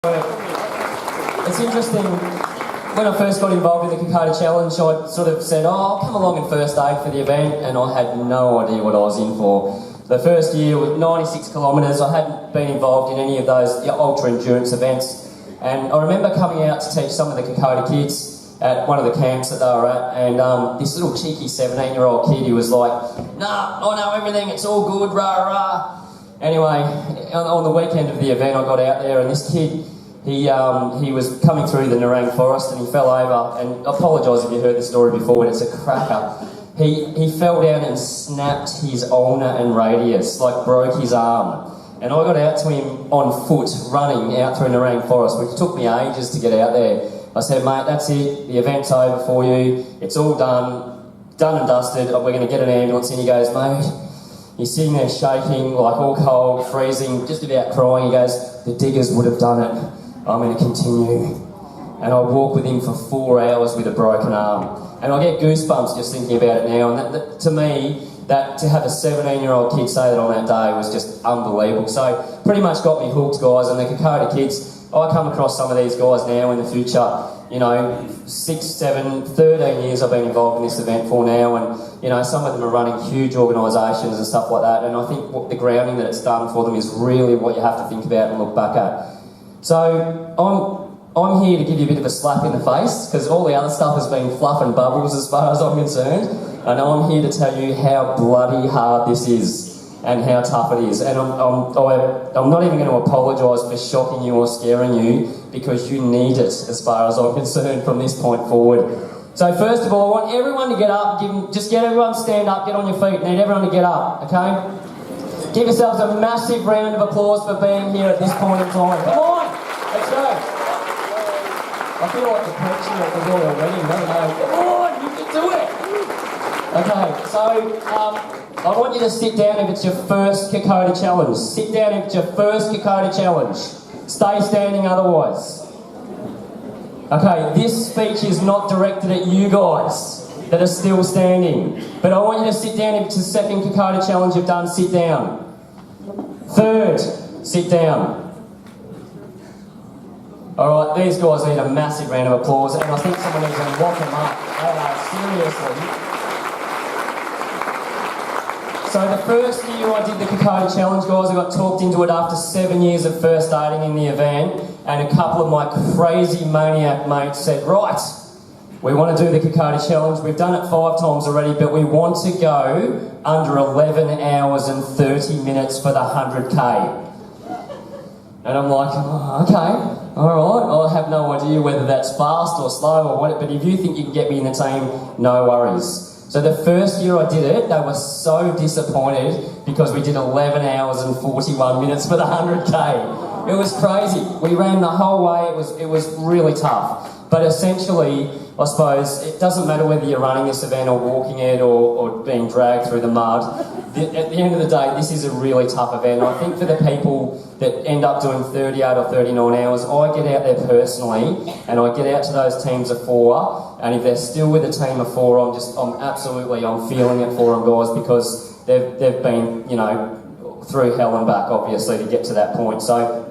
It's interesting, when I first got involved in the Kokoda Challenge, I sort of said, I'll come along in first aid for the event, and I had no idea what I was in for. The first year was 96 kilometres, I hadn't been involved in any of those ultra-endurance events, and I remember coming out to teach some of the Kokoda kids at one of the camps that they were at, and this little cheeky 17-year-old kid, he was like, nah, I know everything, it's all good, rah, rah. Anyway, on the weekend of the event, I got out there, and this kid, he was coming through the Narang forest, and he fell over, and I apologise if you heard the story before, but it's a cracker. He fell down and snapped his ulnar and radius, like broke his arm. And I got out to him on foot, running out through Narang forest, which took me ages to get out there. I said, mate, that's it, the event's over for you, it's all done and dusted, we're going to get an ambulance. And he goes, mate, he's sitting there shaking, like all cold, freezing, just about crying. He goes, the diggers would have done it, I'm going to continue. And I walked with him for 4 hours with a broken arm. And I get goosebumps just thinking about it now. And that, to me, that to have a 17-year-old kid say that on that day was just unbelievable. So pretty much got me hooked, guys. And the Kokoda kids, I come across some of these guys now in the future. You know, 6, 7, 13 years I've been involved in this event for now. And, you know, some of them are running huge organisations and stuff like that. And I think what the grounding that it's done for them is really what you have to think about and look back at. So I'm here to give you a bit of a slap in the face, because all the other stuff has been fluff and bubbles as far as I'm concerned. And I'm here to tell you how bloody hard this is and how tough it is. And I'm not even going to apologise for shocking you or scaring you, because you need it as far as I'm concerned from this point forward. So first of all, I want everyone to get up. Just get everyone stand up, get on your feet. Need everyone to get up, okay? Give yourselves a massive round of applause for being here at this point in time. Come on, let's go. I feel like the preacher at the royal wedding, don't I? Come on, you can do it. Okay, so I want you to sit down if it's your first Kokoda challenge. Sit down if it's your first Kokoda challenge. Stay standing otherwise. Okay, this speech is not directed at you guys that are still standing. But I want you to sit down if it's the second Kokoda challenge you've done. Sit down. Third, sit down. Alright, these guys need a massive round of applause, and I think someone needs to lock them up. Seriously. So the first year I did the Kokoda Challenge, guys, I got talked into it after 7 years of first aiding in the event, and a couple of my crazy maniac mates said, right, we want to do the Kokoda Challenge. We've done it 5 times already, but we want to go under 11 hours and 30 minutes for the 100k. And I'm like, oh, okay. Alright, I have no idea whether that's fast or slow or what, but if you think you can get me in the team, no worries. So the first year I did it, they were so disappointed because we did 11 hours and 41 minutes for the 100k. It was crazy. We ran the whole way, it was really tough. But essentially, I suppose, it doesn't matter whether you're running this event or walking it or being dragged through the mud. At the end of the day, this is a really tough event. And I think for the people that end up doing 38 or 39 hours, I get out there personally and I get out to those teams of 4, and if they're still with a team of 4, I'm feeling it for them, guys, because they've been, you know, through hell and back, obviously, to get to that point. So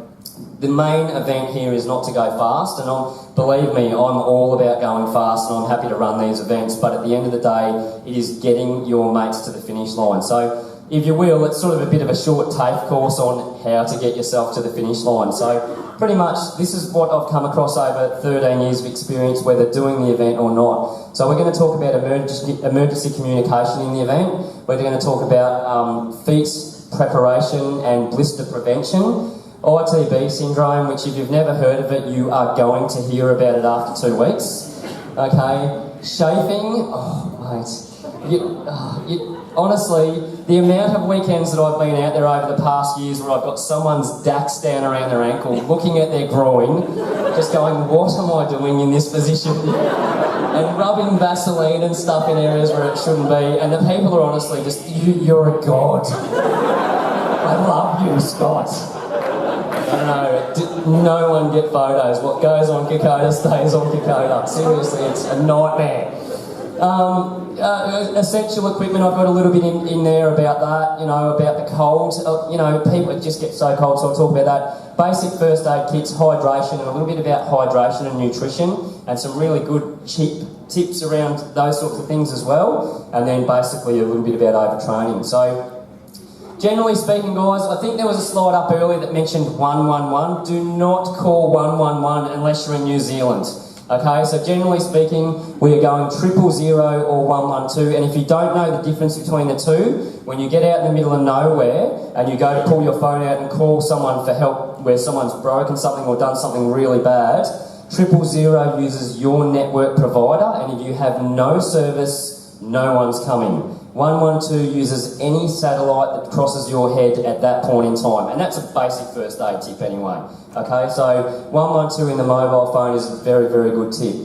the main event here is not to go fast, and believe me, I'm all about going fast and I'm happy to run these events, but at the end of the day, it is getting your mates to the finish line. So, if you will, it's sort of a bit of a short TAFE course on how to get yourself to the finish line. So, pretty much, this is what I've come across over 13 years of experience, whether doing the event or not. So, we're going to talk about emergency communication in the event. We're going to talk about feet preparation and blister prevention. ITB Syndrome, which if you've never heard of it, you are going to hear about it after 2 weeks. Okay, chafing, honestly, the amount of weekends that I've been out there over the past years where I've got someone's dacks down around their ankle, looking at their groin, just going, what am I doing in this position? And rubbing Vaseline and stuff in areas where it shouldn't be, and the people are honestly just, you're a god. I love you, Scott. I don't know, no one get photos. What goes on Kokoda stays on Kokoda. Seriously, it's a nightmare. essential equipment, I've got a little bit in there about that, you know, about the cold. You know, people just get so cold, so I'll talk about that. Basic first aid kits, hydration, and a little bit about hydration and nutrition, and some really good cheap tips around those sorts of things as well. And then basically a little bit about overtraining. So, generally speaking, guys, I think there was a slide up earlier that mentioned 111. Do not call 111 unless you're in New Zealand. Okay, so generally speaking, we are going 000 or 112, and if you don't know the difference between the two, when you get out in the middle of nowhere and you go to pull your phone out and call someone for help where someone's broken something or done something really bad, 000 uses your network provider, and if you have no service, no one's coming. 112 uses any satellite that crosses your head at that point in time, and that's a basic first aid tip anyway. Okay, so 112 in the mobile phone is a very, very good tip.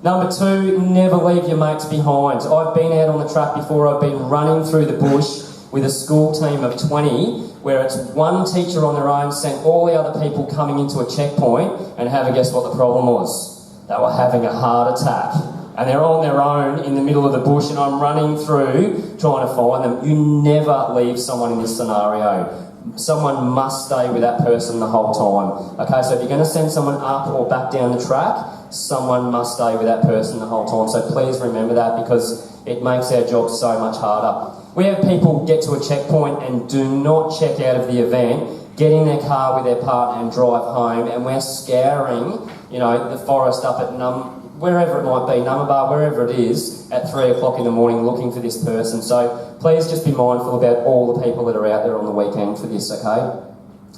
Number 2, never leave your mates behind. I've been out on the track before. I've been running through the bush with a school team of 20, where it's one teacher on their own sent all the other people coming into a checkpoint, and have a guess what the problem was? They were having a heart attack. And they're on their own in the middle of the bush, and I'm running through trying to find them. You never leave someone in this scenario. Someone must stay with that person the whole time. Okay, so if you're going to send someone up or back down the track, someone must stay with that person the whole time. So please remember that, because it makes our job so much harder. We have people get to a checkpoint and do not check out of the event, get in their car with their partner and drive home, and we're scouring, you know, the forest up at wherever it might be, Numbaba, wherever it is, at 3 o'clock in the morning looking for this person. So please just be mindful about all the people that are out there on the weekend for this, okay?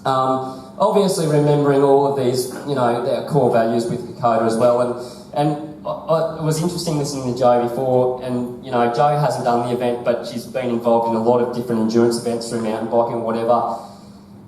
Obviously remembering all of these, you know, their core values with Kokoda as well. And it was interesting listening to Jo before, and, you know, Jo hasn't done the event, but she's been involved in a lot of different endurance events through mountain biking or whatever.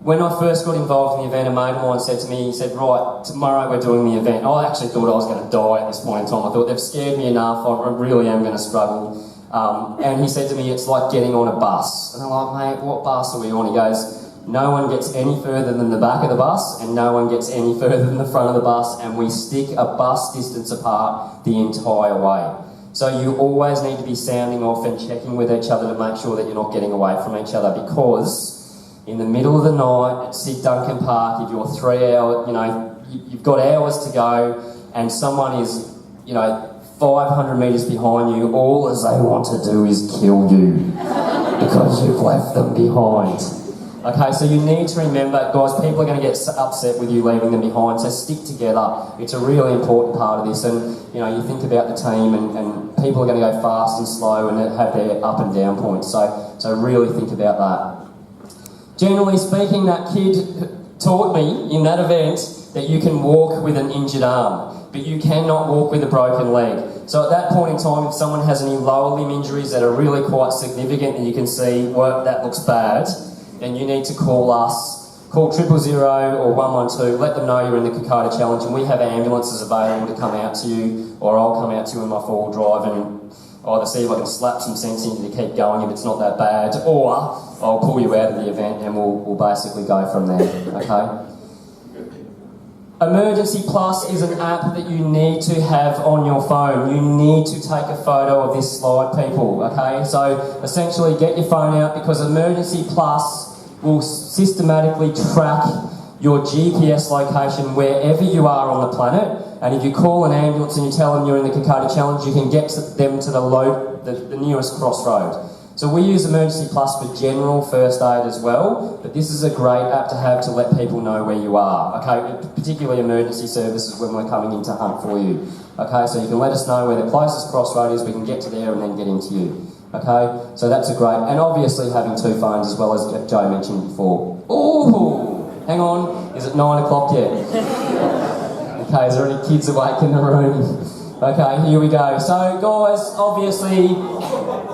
When I first got involved in the event, a mate of mine said to me, he said, right, tomorrow we're doing the event. I actually thought I was going to die at this point in time. I thought, they've scared me enough, I really am going to struggle. And he said to me, it's like getting on a bus. And I'm like, mate, what bus are we on? He goes, no one gets any further than the back of the bus, and no one gets any further than the front of the bus, and we stick a bus distance apart the entire way. So you always need to be sounding off and checking with each other to make sure that you're not getting away from each other, because in the middle of the night at Sid Duncan Park, if you're 3 hours, you know, you've got hours to go, and someone is, you know, 500 metres behind you, all as they want to do is kill you because you've left them behind. Okay, so you need to remember, guys, people are going to get upset with you leaving them behind, so stick together. It's a really important part of this, and, you know, you think about the team, and people are going to go fast and slow and have their up and down points, so really think about that. Generally speaking, that kid taught me in that event that you can walk with an injured arm, but you cannot walk with a broken leg. So at that point in time, if someone has any lower limb injuries that are really quite significant and you can see, well, that looks bad, then you need to call us. Call 000 or 112, let them know you're in the Kokoda Challenge, and we have ambulances available to come out to you, or I'll come out to you in my four-wheel drive and either see if I can slap some sense into you to keep going if it's not that bad, or I'll pull you out of the event and we'll basically go from there, okay? Emergency Plus is an app that you need to have on your phone. You need to take a photo of this slide, people, okay? So essentially get your phone out, because Emergency Plus will systematically track your GPS location wherever you are on the planet, and if you call an ambulance and you tell them you're in the Kokoda Challenge, you can get them to the nearest crossroad. So we use Emergency Plus for general first aid as well, but this is a great app to have to let people know where you are, okay? Particularly emergency services when we're coming in to hunt for you, okay? So you can let us know where the closest crossroad is, we can get to there and then get into you, okay? So that's a great, and obviously having 2 phones as well, as Jo mentioned before. Ooh, hang on, is it 9 o'clock yet? Okay, is there any kids awake in the room? Okay, here we go. So, guys, obviously,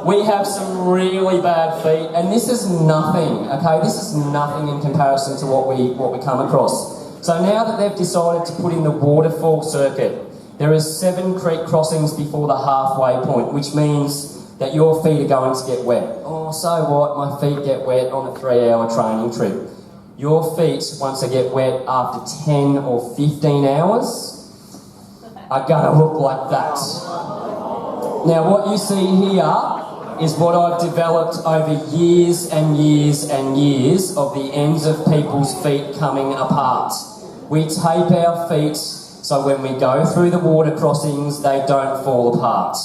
we have some really bad feet, and this is nothing, okay? This is nothing in comparison to what we come across. So now that they've decided to put in the waterfall circuit, there is 7 creek crossings before the halfway point, which means that your feet are going to get wet. Oh, so what? My feet get wet on a 3-hour training trip. Your feet, once they get wet after 10 or 15 hours, are going to look like that. Now what you see here is what I've developed over years and years and years of the ends of people's feet coming apart. We tape our feet so when we go through the water crossings, they don't fall apart.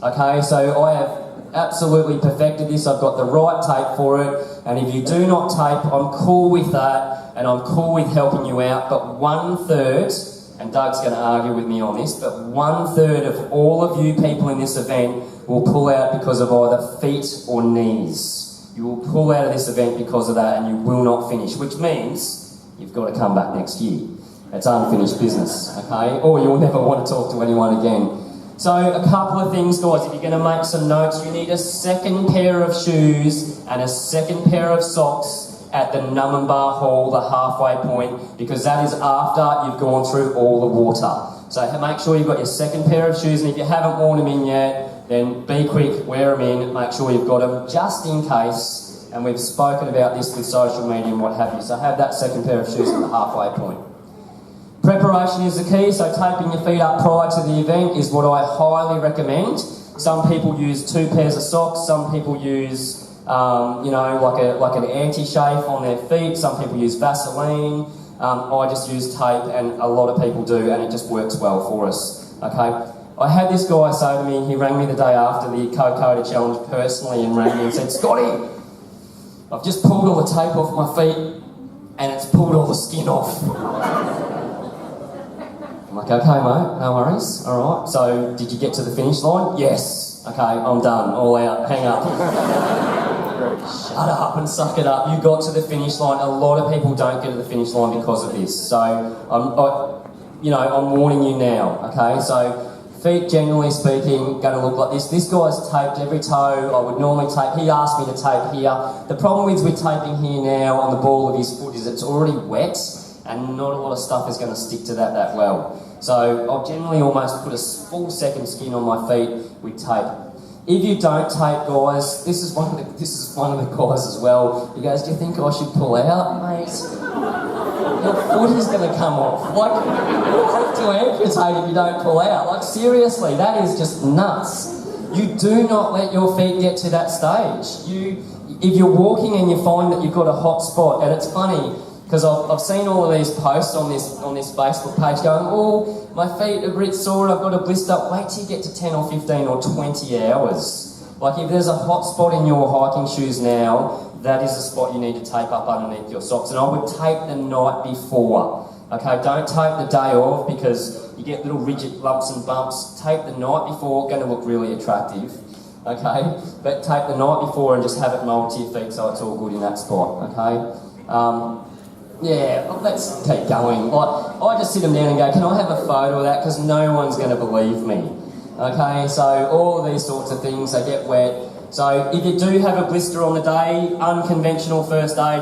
Okay, so I have absolutely perfected this. I've got the right tape for it, and if you do not tape, I'm cool with that, and I'm cool with helping you out, but 1/3, and Doug's going to argue with me on this, but 1/3 of all of you people in this event will pull out because of either feet or knees. You will pull out of this event because of that, and you will not finish, which means you've got to come back next year. It's unfinished business, okay? Or you'll never want to talk to anyone again. So a couple of things, guys. If you're going to make some notes, you need a second pair of shoes and a second pair of socks at the Numbamba Hall, the halfway point, because that is after you've gone through all the water. So make sure you've got your second pair of shoes, and if you haven't worn them in yet, then be quick, wear them in, make sure you've got them just in case, and we've spoken about this with social media and what have you, so have that second pair of shoes at the halfway point. Preparation is the key, so taping your feet up prior to the event is what I highly recommend. Some people use 2 pairs of socks, some people use, like an anti-chafe on their feet, some people use Vaseline. I just use tape, and a lot of people do, and it just works well for us, okay? I had this guy say to me, he rang me the day after the Kokoda challenge personally and rang me and said, "Scotty, I've just pulled all the tape off my feet, and it's pulled all the skin off." I'm like, "Okay, mate, no worries, all right. So, did you get to the finish line?" "Yes." "Okay, I'm done, all out, hang up." Shut up and suck it up. You got to the finish line. A lot of people don't get to the finish line because of this. So, I'm warning you now, okay? So, feet, generally speaking, going to look like this. This guy's taped every toe. I would normally tape. He asked me to tape here. The problem with taping here now on the ball of his foot is it's already wet, and not a lot of stuff is going to stick to that well. So I'll generally almost put a full second skin on my feet with tape. If you don't tape, guys, this is one of the guys as well. He goes, "Do you think I should pull out?" "Mate, your foot is going to come off. Like, you'll have to amputate if you don't pull out. Like, seriously, that is just nuts. You do not let your feet get to that stage. If you're walking and you find that you've got a hot spot, and it's funny, because I've seen all of these posts on this Facebook page going, "Oh, my feet are a bit sore, I've got a blister." Wait till you get to 10 or 15 or 20 hours. Like, if there's a hot spot in your hiking shoes now, that is the spot you need to tape up underneath your socks. And I would tape the night before. Okay, don't tape the day of, because you get little rigid lumps and bumps. Tape the night before, going to look really attractive. Okay, but tape the night before and just have it mould to your feet so it's all good in that spot. Okay. Yeah, let's keep going. Like, I just sit them down and go, "Can I have a photo of that?" Because no one's going to believe me. Okay, so all of these sorts of things, they get wet. So if you do have a blister on the day, unconventional first aid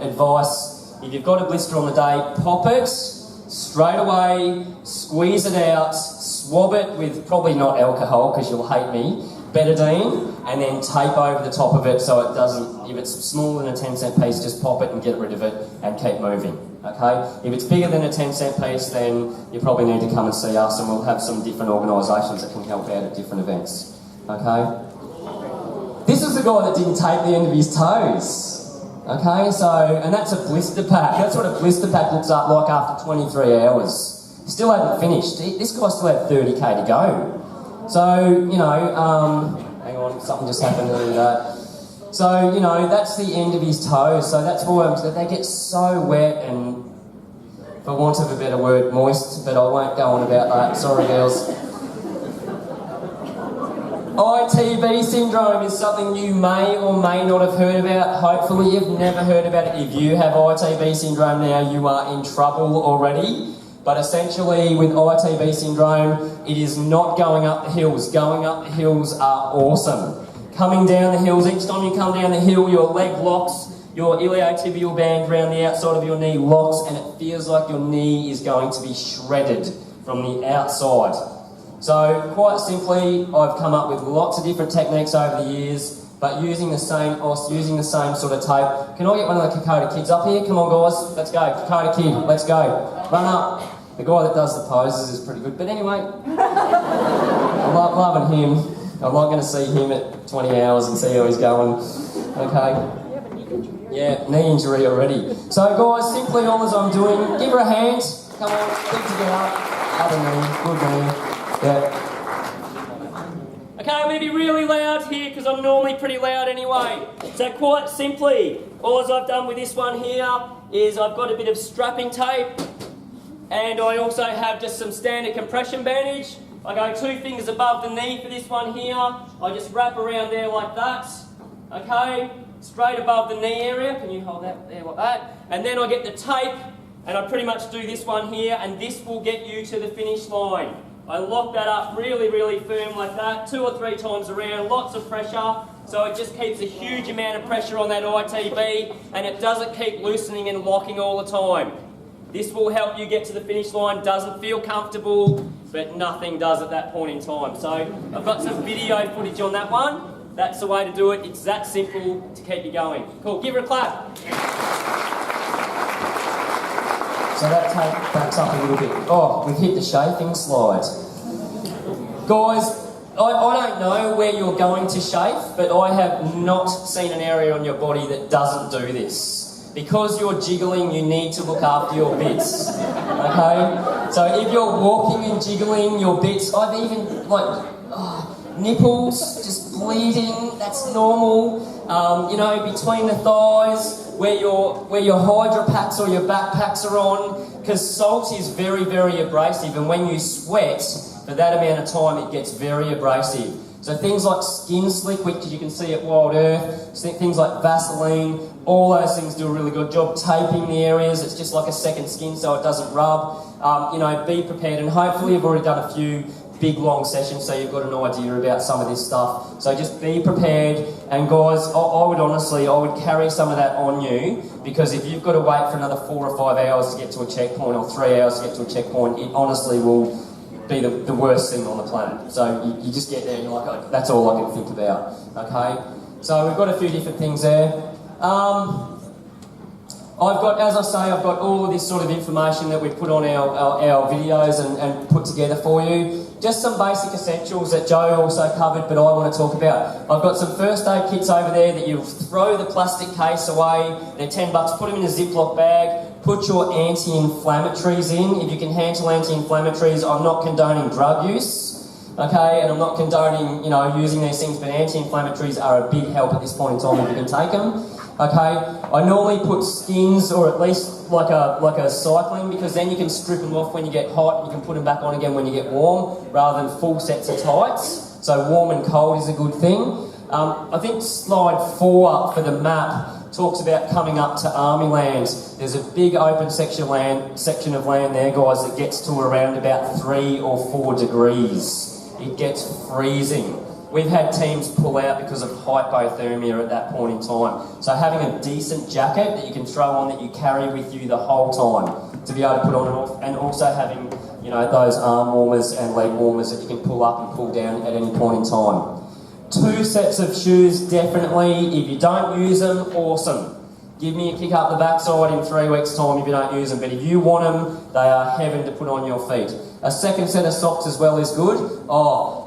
advice. If you've got a blister on the day, pop it straight away, squeeze it out, swab it with probably not alcohol, because you'll hate me, betadine, and then tape over the top of it so it doesn't, if it's smaller than a 10-cent piece, just pop it and get rid of it and keep moving, okay? If it's bigger than a 10-cent piece, then you probably need to come and see us, and we'll have some different organisations that can help out at different events, okay? This is the guy that didn't tape the end of his toes, okay? So, and that's a blister pack. That's what a blister pack looks like after 23 hours. Still hadn't finished. This guy still had 30k to go. So, hang on, something just happened to that. So, that's the end of his toes. So that's why they get so wet and, for want of a better word, moist, but I won't go on about that. Sorry, girls. ITB Syndrome is something you may or may not have heard about. Hopefully you've never heard about it. If you have ITB Syndrome now, you are in trouble already. But essentially, with ITB Syndrome, it is not going up the hills. Going up the hills are awesome. Coming down the hills, each time you come down the hill, your leg locks, your iliotibial band around the outside of your knee locks, and it feels like your knee is going to be shredded from the outside. So, quite simply, I've come up with lots of different techniques over the years, but using the same sort of tape. Can I get one of the Kokoda kids up here? Come on, guys, let's go. Kokoda kid, let's go. Run up. The guy that does the poses is pretty good, but anyway, I loving him. I'm not going to see him at 20 hours and see how he's going. Okay. Yeah, knee injury already. So guys, simply all as I'm doing, give her a hand. Come on, keep to get up. Other knee, good knee. Yeah. Okay, I'm going to be really loud here because I'm normally pretty loud anyway. So quite simply, all I've done with this one here is I've got a bit of strapping tape and I also have just some standard compression bandage. I go 2 fingers above the knee for this one here. I just wrap around there like that. Okay, straight above the knee area. Can you hold that there like that? And then I get the tape and I pretty much do this one here and this will get you to the finish line. I lock that up really, really firm like that, 2 or 3 times around, lots of pressure, so it just keeps a huge amount of pressure on that ITB and it doesn't keep loosening and locking all the time. This will help you get to the finish line, doesn't feel comfortable, but nothing does at that point in time. So I've got some video footage on that one. That's the way to do it, it's that simple to keep you going. Cool, give her a clap. So that tape backs up a little bit. Oh, we've hit the chafing slide. Guys, I don't know where you're going to chafe, but I have not seen an area on your body that doesn't do this. Because you're jiggling, you need to look after your bits. Okay? So if you're walking and jiggling your bits, I've even, nipples just bleeding, that's normal. Between the thighs, where your hydro packs or your backpacks are on, because salt is very, very abrasive, and when you sweat for that amount of time, it gets very abrasive. So things like skin slick, which you can see at Wild Earth, things like Vaseline, all those things do a really good job taping the areas. It's just like a second skin, so it doesn't rub. Be prepared, and hopefully you've already done a few big long sessions, so you've got an idea about some of this stuff. So just be prepared, and guys, I would carry some of that on you, because if you've got to wait for another 4 or 5 hours to get to a checkpoint, or 3 hours to get to a checkpoint, it honestly will be the worst thing on the planet. So you just get there and you're like, oh, that's all I can think about. Okay, so we've got a few different things there. I've got all of this sort of information that we put on our videos and put together for you. Just some basic essentials that Joe also covered, but I want to talk about. I've got some first aid kits over there that you throw the plastic case away. They're $10. Put them in a Ziploc bag. Put your anti-inflammatories in. If you can handle anti-inflammatories, I'm not condoning drug use, okay, and I'm not condoning, using these things, but anti-inflammatories are a big help at this point in time if you can take them. Okay, I normally put skins, or at least like a cycling, because then you can strip them off when you get hot. You can put them back on again when you get warm, rather than full sets of tights. So warm and cold is a good thing. I think slide 4 for the map talks about coming up to Army land. There's a big open section of land there, guys, that gets to around about 3 or 4 degrees. It gets freezing. We've had teams pull out because of hypothermia at that point in time. So having a decent jacket that you can throw on, that you carry with you the whole time, to be able to put on and off, and also having, those arm warmers and leg warmers that you can pull up and pull down at any point in time. 2 sets of shoes, definitely. If you don't use them, awesome. Give me a kick up the backside in 3 weeks' time if you don't use them. But if you want them, they are heaven to put on your feet. A second set of socks as well is good.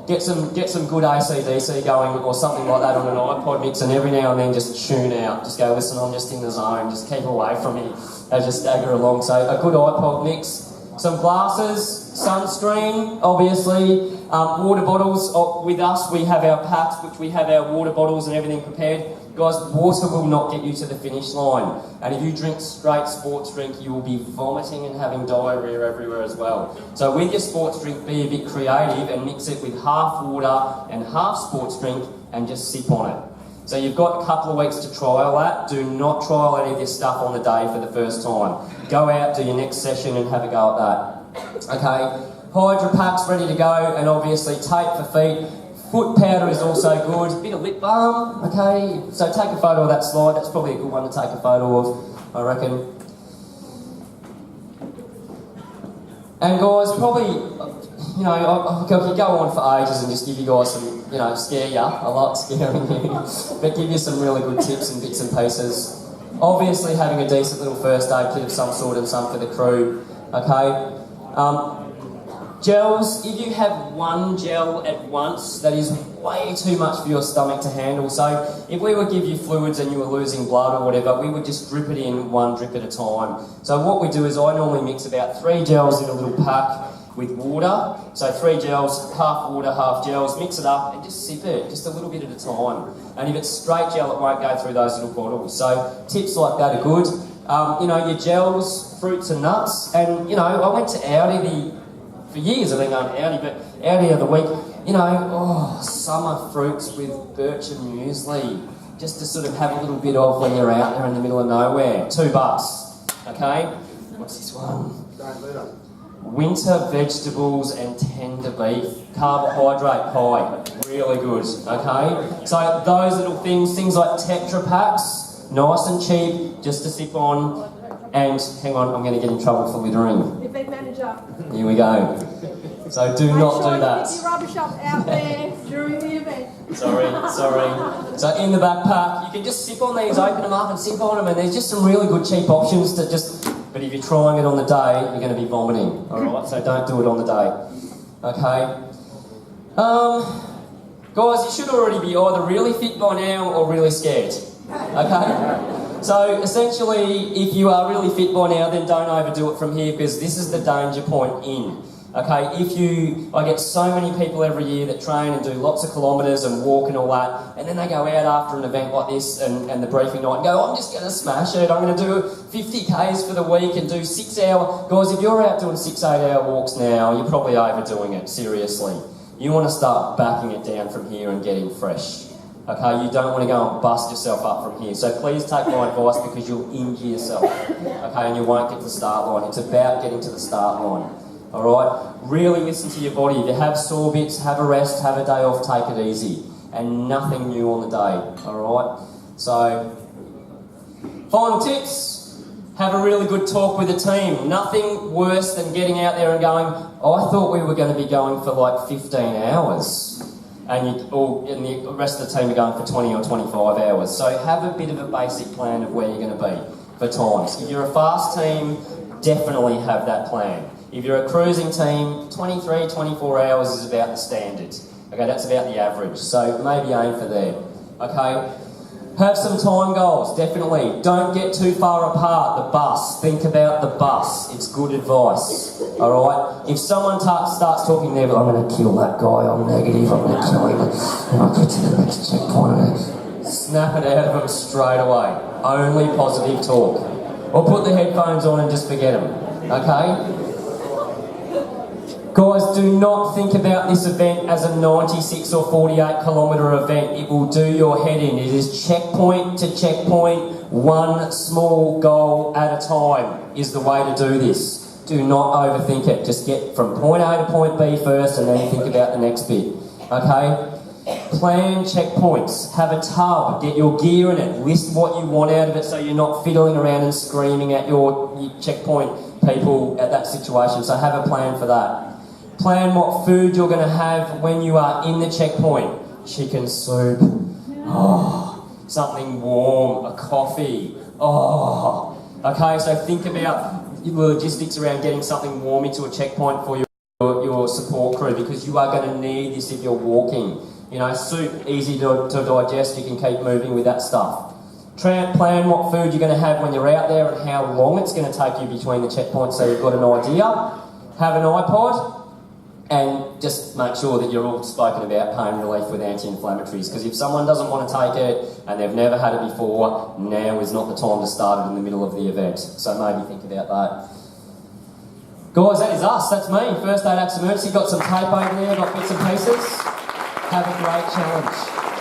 Get some good AC/DC going or something like that on an iPod mix, and every now and then just tune out. Just go, listen, I'm just in the zone. Just keep away from me. They just stagger along. So a good iPod mix. Some glasses, sunscreen, obviously. Water bottles. With us, we have our packs, which we have our water bottles and everything prepared. Guys, water will not get you to the finish line. And if you drink straight sports drink, you will be vomiting and having diarrhea everywhere as well. So with your sports drink, be a bit creative and mix it with half water and half sports drink and just sip on it. So you've got a couple of weeks to trial that. Do not trial any of this stuff on the day for the first time. Go out, do your next session and have a go at that. Okay, hydro packs ready to go, and obviously tape for feet. Foot powder is also good. Bit of lip balm, okay? So take a photo of that slide. That's probably a good one to take a photo of, I reckon. And guys, probably, I could go on for ages and just give you guys some, scare you. I like scaring you. But give you some really good tips and bits and pieces. Obviously having a decent little first aid kit of some sort and some for the crew, okay? Gels, if you have one gel at once, that is way too much for your stomach to handle. So if we would give you fluids and you were losing blood or whatever, we would just drip it in one drip at a time. So what we do is I normally mix about 3 gels in a little pack with water. So 3 gels, half water, half gels, mix it up and just sip it, just a little bit at a time. And if it's straight gel, it won't go through those little bottles. So tips like that are good. You know, your gels, fruits and nuts. And, you know, I went to Audi for years I've been going to Audi, but Audi of the week, you know, summer fruits with birch and muesli, just to sort of have a little bit of when you're out there in the middle of nowhere. $2, okay? What's this one? Winter vegetables and tender beef, carbohydrate pie, really good, okay? So those little things like Tetra Packs, nice and cheap, just to sip on. And hang on, I'm going to get in trouble for littering. Event manager. Here we go. So do not do that. Keep your rubbish up out there during the event. Sorry. So in the backpack, you can just sip on these, open them up and sip on them, and there's just some really good cheap options to just... But if you're trying it on the day, you're going to be vomiting, alright? So don't do it on the day, okay? Guys, you should already be either really fit by now or really scared, okay? So essentially, if you are really fit by now, then don't overdo it from here because this is the danger point in. Okay, I get so many people every year that train and do lots of kilometres and walk and all that, and then they go out after an event like this and the briefing night and go, I'm just going to smash it, I'm going to do 50 Ks for the week and do 6 hour... Guys, if you're out doing 6, 8 hour walks now, you're probably overdoing it, seriously. You want to start backing it down from here and getting fresh. Okay, you don't want to go and bust yourself up from here. So please take my advice because you'll injure yourself. Okay, and you won't get to the start line. It's about getting to the start line. Alright? Really listen to your body. If you have sore bits, have a rest, have a day off, take it easy. And nothing new on the day. Alright? So, final tips. Have a really good talk with the team. Nothing worse than getting out there and going, oh, I thought we were going to be going for like 15 hours. And the rest of the team are going for 20 or 25 hours. So have a bit of a basic plan of where you're going to be for times. If you're a fast team, definitely have that plan. If you're a cruising team, 23, 24 hours is about the standard. Okay, that's about the average. So maybe aim for there. Okay? Have some time goals, definitely. Don't get too far apart. The bus. Think about the bus. It's good advice. Alright? If someone starts talking there, but I'm going to kill that guy, I'm negative, I'm going to kill him, I'll get to the next checkpoint. Snap it out of them straight away. Only positive talk. Or put the headphones on and just forget them. Okay? Guys, do not think about this event as a 96 or 48 kilometre event. It will do your head in. It is checkpoint to checkpoint, one small goal at a time is the way to do this. Do not overthink it. Just get from point A to point B first and then think about the next bit. Okay? Plan checkpoints. Have a tub. Get your gear in it. List what you want out of it so you're not fiddling around and screaming at your checkpoint people at that situation. So have a plan for that. Plan what food you're going to have when you are in the checkpoint. Chicken soup. Oh, something warm. A coffee. Oh. Okay, so think about the logistics around getting something warm into a checkpoint for your support crew because you are going to need this if you're walking. You know, soup, easy to digest, you can keep moving with that stuff. Plan what food you're going to have when you're out there and how long it's going to take you between the checkpoints so you've got an idea. Have an iPod. And just make sure that you're all spoken about pain relief with anti-inflammatories because if someone doesn't want to take it and they've never had it before, now is not the time to start it in the middle of the event. So maybe think about that. Guys, that is us. That's me. First aid acts emergency. Got some tape over there, got bits and pieces. Have a great challenge.